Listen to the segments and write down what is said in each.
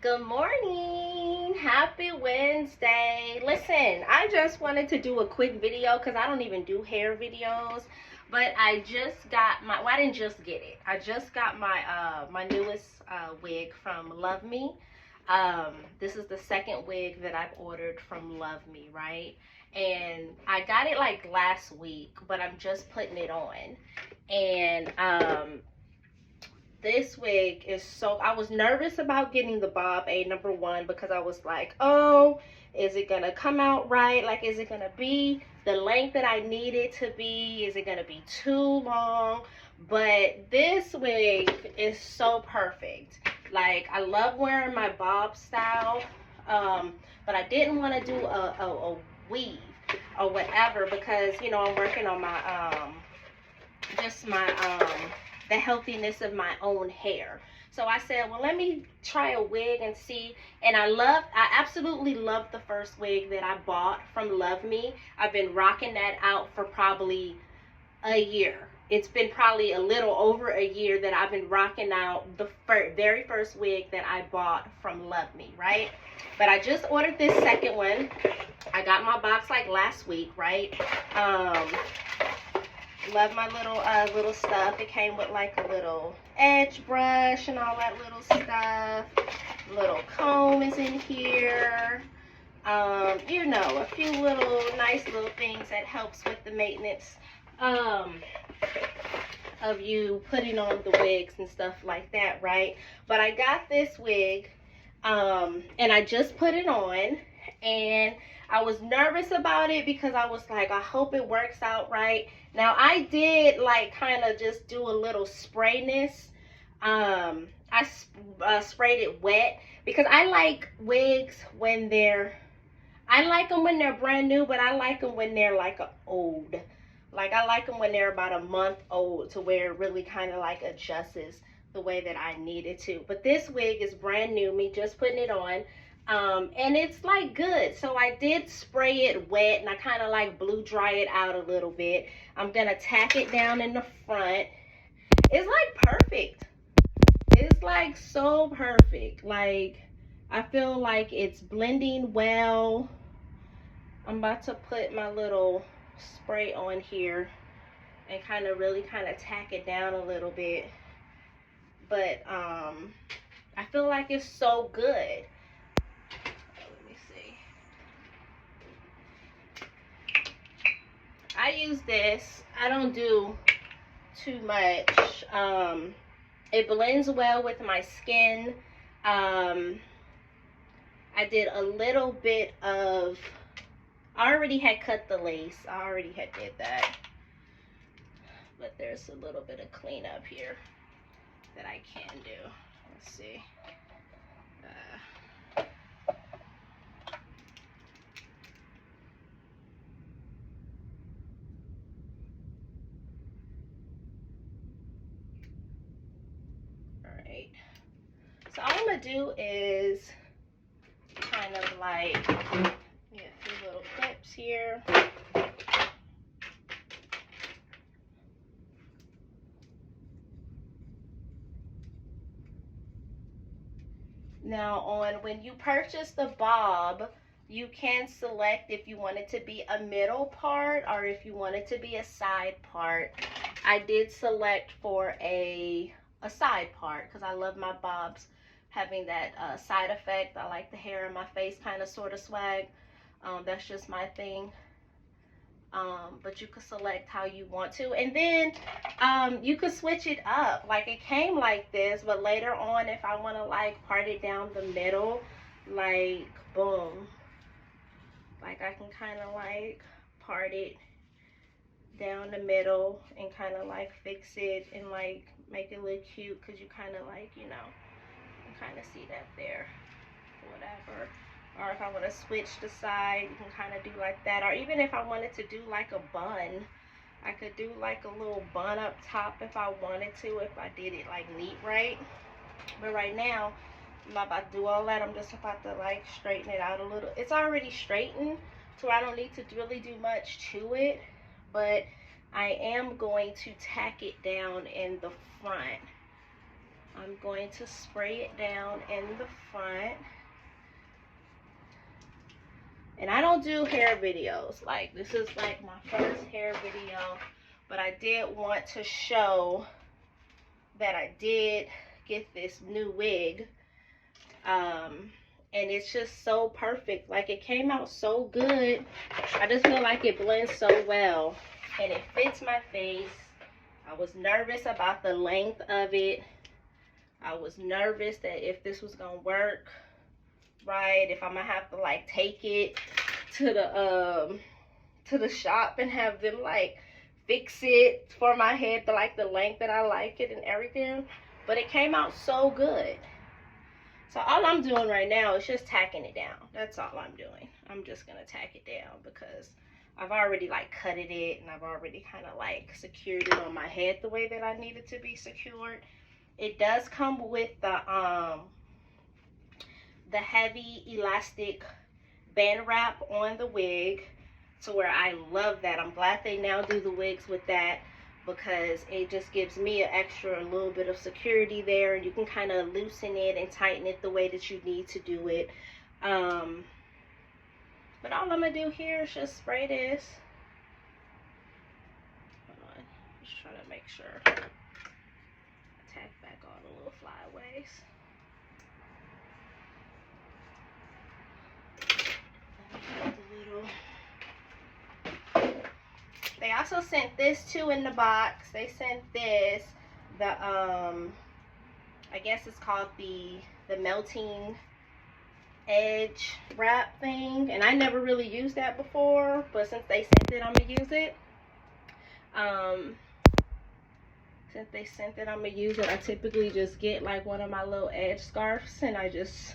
Good morning. Happy Wednesday. Listen, I just wanted to do a quick video because I don't even do hair videos. But I just got my, well, I didn't just get it. I just got my newest wig from LuvMe. This is the second wig that I've ordered from LuvMe, right? And I got it like last week, but I'm just putting it on. And this wig is so, I was nervous about getting the bob a number one because I was like, oh, is it gonna come out right? Like, is it gonna be the length that I need it to be? Is it gonna be too long? But this wig is so perfect. Like, I love wearing my bob style, but I didn't want to do a weave or whatever because, you know, I'm working on my just my the healthiness of my own hair. So I said, well, let me try a wig and see. And I absolutely love the first wig that I bought from LuvMe. I've been rocking that out for probably a year. It's been probably a little over a year that I've been rocking out the very first wig that I bought from LuvMe, right? But I just ordered this second one. I got my box like last week, right? Love my little stuff. It came with like a little edge brush and all that little stuff. Little comb is in here. You know, a few little nice little things that helps with the maintenance of you putting on the wigs and stuff like that, right? But I got this wig and I just put it on, and I was nervous about it because I was like, I hope it works out right. Now I did like kind of just do a little sprayness. I sprayed it wet because I like wigs when I like them when they're brand new, but I like them when they're like old. Like, I like them when they're about a month old, to where it really kind of like adjusts the way that I need it to. But this wig is brand new, me just putting it on. And it's like good. So I did spray it wet and I kind of like blow dry it out a little bit. I'm gonna tack it down in the front. It's like perfect. It's like so perfect. Like, I feel like it's blending well. I'm about to put my little spray on here and kind of really tack it down a little bit. But I feel like it's so good. Let me see. I use this. I don't do too much. It blends well with my skin. I did a little bit of, I already had cut the lace. I already had did that. But there's a little bit of cleanup here that I can do. Let's see. Alright. So all I'm going to do is kind of like get a few little clips here. Now, when you purchase the bob, you can select if you want it to be a middle part or if you want it to be a side part. I did select for a side part because I love my bobs having that side effect. I like the hair in my face kind of sort of swag. That's just my thing. But you could select how you want to, and then you could switch it up. Like, it came like this, but later on, if I want to like part it down the middle, like boom, like I can kind of like part it down the middle and kind of like fix it and like make it look cute, because you kind of like, you know, you kind of see that there, whatever. Or if I want to switch the side, you can kind of do like that. Or even if I wanted to do like a bun, I could do like a little bun up top if I wanted to, if I did it like neat right. But right now, I'm not about to do all that. I'm just about to like straighten it out a little. It's already straightened, so I don't need to really do much to it. But I am going to tack it down in the front. I'm going to spray it down in the front. And I don't do hair videos. Like, this is like my first hair video. But I did want to show that I did get this new wig. And it's just so perfect. Like, it came out so good. I just feel like it blends so well. And it fits my face. I was nervous about the length of it. I was nervous that if this was gonna work right, if I'm gonna have to like take it to the shop and have them like fix it for my head to like the length that I like it and everything. But it came out so good. So all I'm doing right now is just tacking it down. That's all I'm doing. I'm just gonna tack it down because I've already like cutted it and I've already kind of like secured it on my head the way that I need it to be secured. It does come with the heavy elastic band wrap on the wig, to where I love that. I'm glad they now do the wigs with that, because it just gives me an extra little bit of security there. You can kind of loosen it and tighten it the way that you need to do it. But all I'm gonna do here is just spray this. Hold on, just trying to make sure. Tack back all the little flyaways. They also sent this too in the box. They sent this, I guess it's called the melting edge wrap thing, and I never really used that before, but since they sent it, I'm gonna use it. Since they sent it, I'm gonna use it. I typically just get like one of my little edge scarves and I just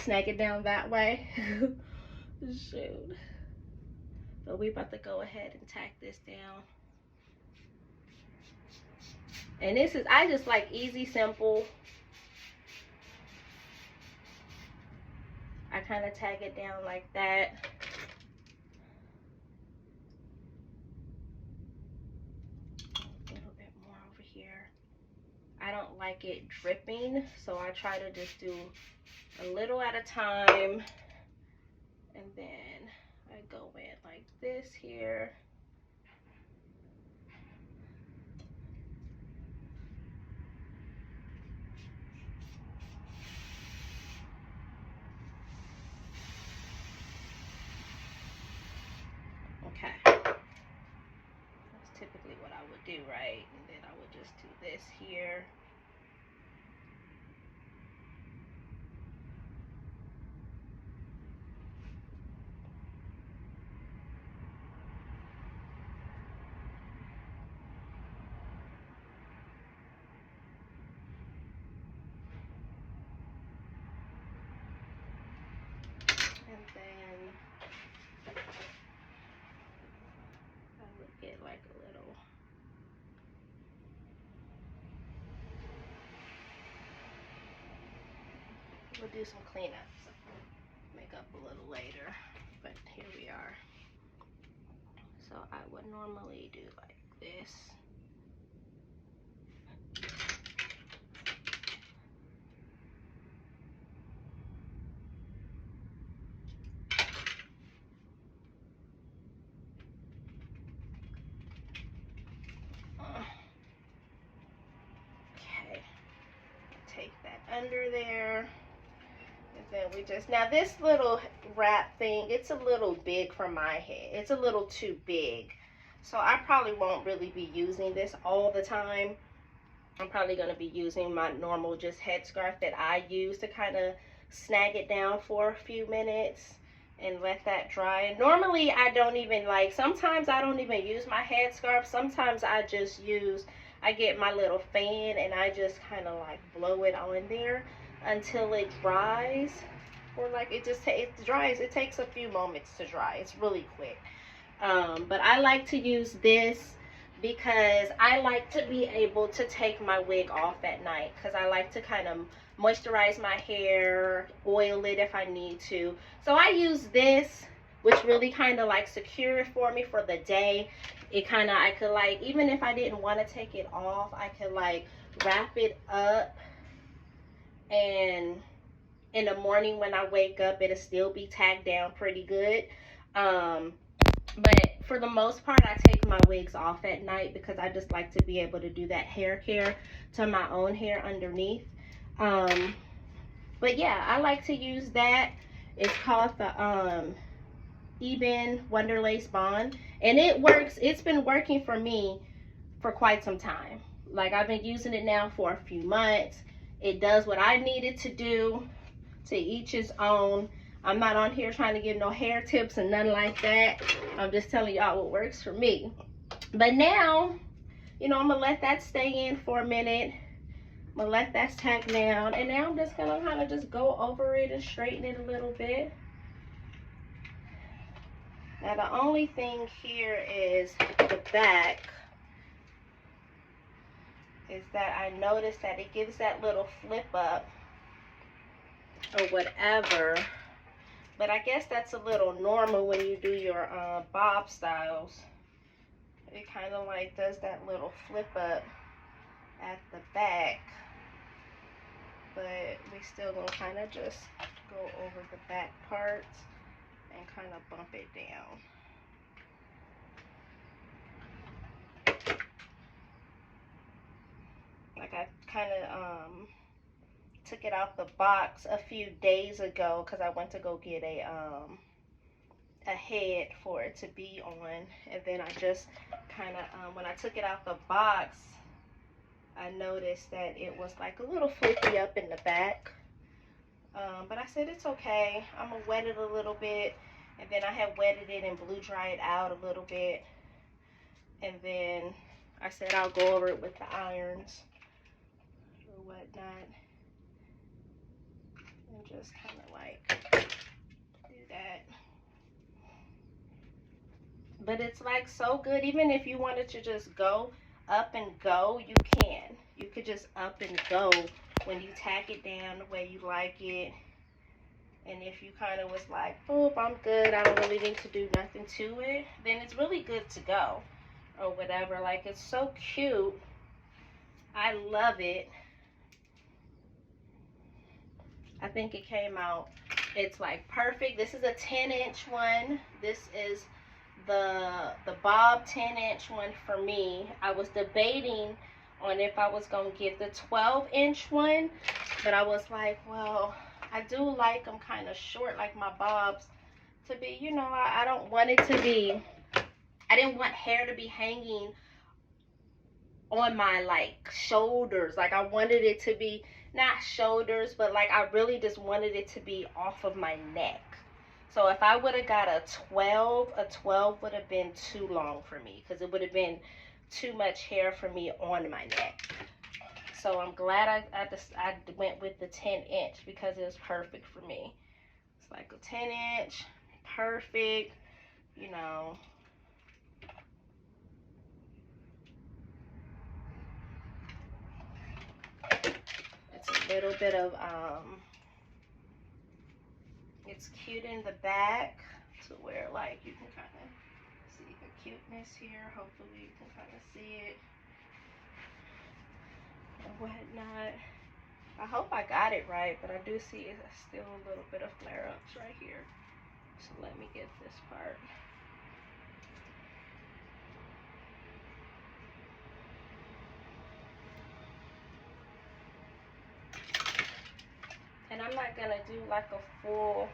snag it down that way. Shoot. But we about to go ahead and tack this down. And this is, I just like easy, simple. I kind of tag it down like that. A little bit more over here. I don't like it dripping, so I try to just do a little at a time. And then I go in like this here. Okay. That's typically what I would do, right? And then I would just do this here. And then I would get like a little, we'll do some cleanups, make up a little later, but here we are. So I would normally do like this. Okay, take that under there. And then we just, now this little wrap thing, it's a little big for my head. It's a little too big. So I probably won't really be using this all the time. I'm probably going to be using my normal just headscarf that I use to kind of snag it down for a few minutes and let that dry. And normally I don't even like, sometimes I don't even use my headscarf. Sometimes I just use, I get my little fan and I just kind of like blow it on there until it dries. Or like it just, it dries, it takes a few moments to dry. It's really quick. But I like to use this because I like to be able to take my wig off at night, because I like to kind of moisturize my hair, oil it if I need to. So I use this, which really kind of like secure it for me for the day. It kind of, I could like, even if I didn't want to take it off, I could like wrap it up and in the morning when I wake up, it'll still be tacked down pretty good. But for the most part, I take my wigs off at night because I just like to be able to do that hair care to my own hair underneath. But yeah, I like to use that. It's called the Eben Wonderlace Bond, and it works. It's been working for me for quite some time. Like, I've been using it now for a few months. It does what I need it to do. To each his own. I'm not on here trying to give no hair tips and nothing like that. I'm just telling y'all what works for me. But now, you know, I'm gonna let that stay in for a minute. I'm gonna let that tack down, and now I'm just gonna kind of just go over it and straighten it a little bit. Now the only thing here is the back is that I noticed that it gives that little flip up or whatever, but I guess that's a little normal when you do your bob styles. It kind of like does that little flip up at the back, but we still gonna kind of just go over the back parts and kind of bump it down. Like, I kind of took it out the box a few days ago because I went to go get a head for it to be on, and then I just kind of when I took it out the box, I noticed that it was like a little flippy up in the back, but I said it's okay. I'm gonna wet it a little bit, and then I had wetted it and blow dry it out a little bit, and then I said I'll go over it with the irons or whatnot, and just kind of like do that. But it's like so good. Even if you wanted to just go up and go, you can. You could just up and go when you tack it down the way you like it. And if you kind of was like, oh, I'm good, I don't really need to do nothing to it, then it's really good to go or whatever. Like, it's so cute. I love it. I think it came out, it's like perfect. This is a 10-inch one. This is the bob 10-inch one for me. I was debating on if I was gonna get the 12-inch one, but I was like, well, I do like them kind of short, like my bobs to be, you know, I don't want it to be, I didn't want hair to be hanging on my like shoulders. Like, I wanted it to be not shoulders, but like I really just wanted it to be off of my neck. So if I would have got a 12 would have been too long for me because it would have been too much hair for me on my neck. So I'm glad I went with the 10-inch because it was perfect for me. It's like a 10-inch, perfect, you know. It's a little bit of, it's cute in the back to where like you can kind of see the cuteness here. Hopefully you can kind of see it and whatnot. I hope I got it right, but I do see still a little bit of flare-ups right here. So let me get this part. And I'm not gonna do like a full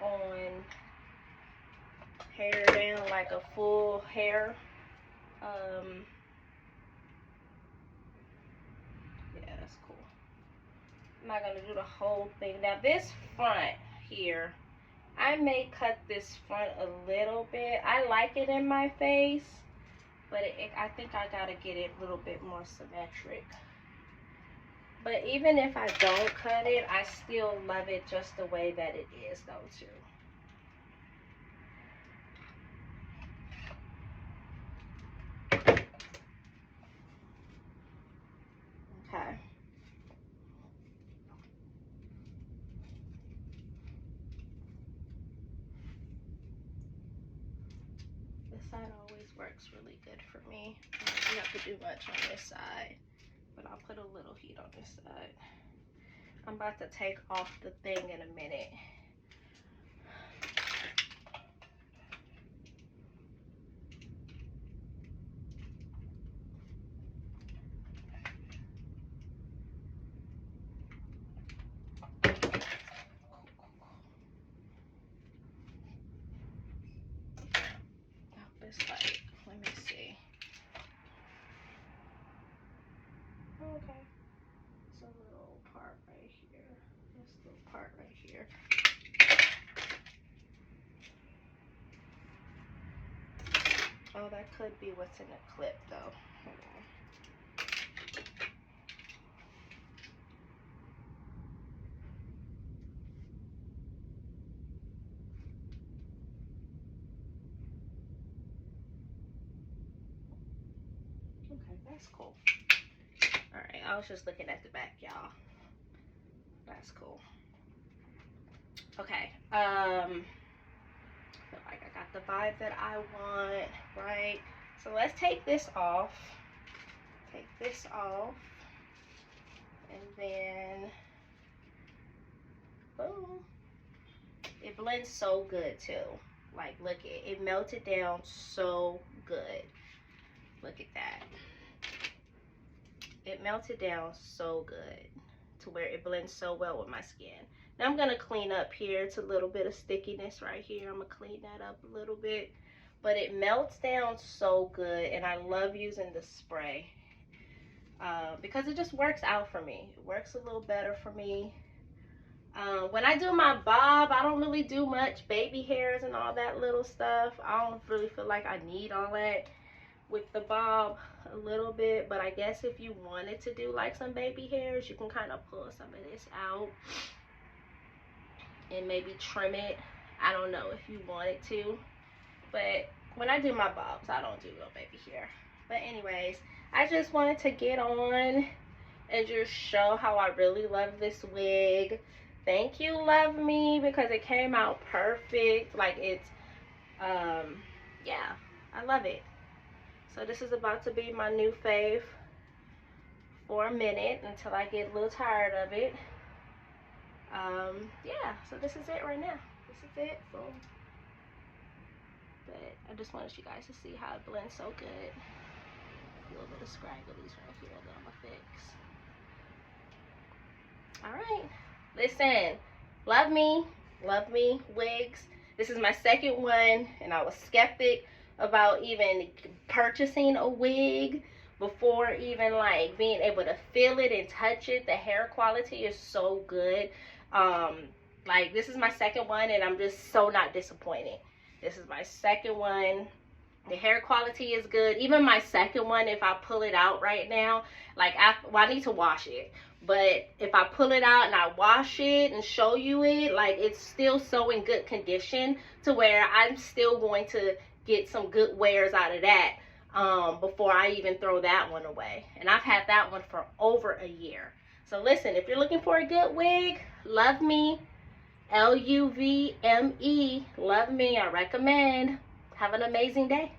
on hair down, like a full hair. Yeah, that's cool. I'm not gonna do the whole thing. Now this front here, I may cut this front a little bit. I like it in my face, but I think I gotta get it a little bit more symmetric. But even if I don't cut it, I still love it just the way that it is though too. Okay. This side always works really good for me. I don't have to do much on this side, but I'll put a little heat on this side. I'm about to take off the thing in a minute. It's like, let me see. Okay. It's a little part right here. This little part right here. Oh, that could be what's in the clip though. Hold on. Okay, that's cool. Alright, I was just looking at the back, y'all. That's cool. Okay. Feel like I got the vibe that I want, right? So let's take this off. Take this off. And then boom. It blends so good too. Like, look, it melted down so good. Look at that. It melted down so good to where it blends so well with my skin. Now I'm gonna clean up here. It's a little bit of stickiness right here. I'm gonna clean that up a little bit. But it melts down so good, and I love using the spray because it just works out for me. It works a little better for me. When I do my bob, I don't really do much baby hairs and all that little stuff. I don't really feel like I need all that with the bob a little bit, but I guess if you wanted to do like some baby hairs, you can kind of pull some of this out and maybe trim it. I don't know if you wanted to, but when I do my bobs, I don't do no baby hair. But anyways, I just wanted to get on and just show how I really love this wig. Thank you, LuvMe, because it came out perfect. Like, it's yeah, I love it. So this is about to be my new fave for a minute until I get a little tired of it. Yeah, so this is it right now. This is it. Boom. But I just wanted you guys to see how it blends so good. A little bit of scragglies right here that I'm gonna fix. Alright. Listen, LuvMe wigs. This is my second one, and I was skeptic about even purchasing a wig before even like being able to feel it and touch it. The hair quality is so good. Like, this is my second one, and I'm just so not disappointed. This is my second one. The hair quality is good. Even my second one, if I pull it out right now, like, I need to wash it. But if I pull it out and I wash it and show you it, like, it's still so in good condition to where I'm still going to get some good wears out of that before I even throw that one away. And I've had that one for over a year. So listen, if you're looking for a good wig, LuvMe, LuvMe, LuvMe, I recommend. Have an amazing day.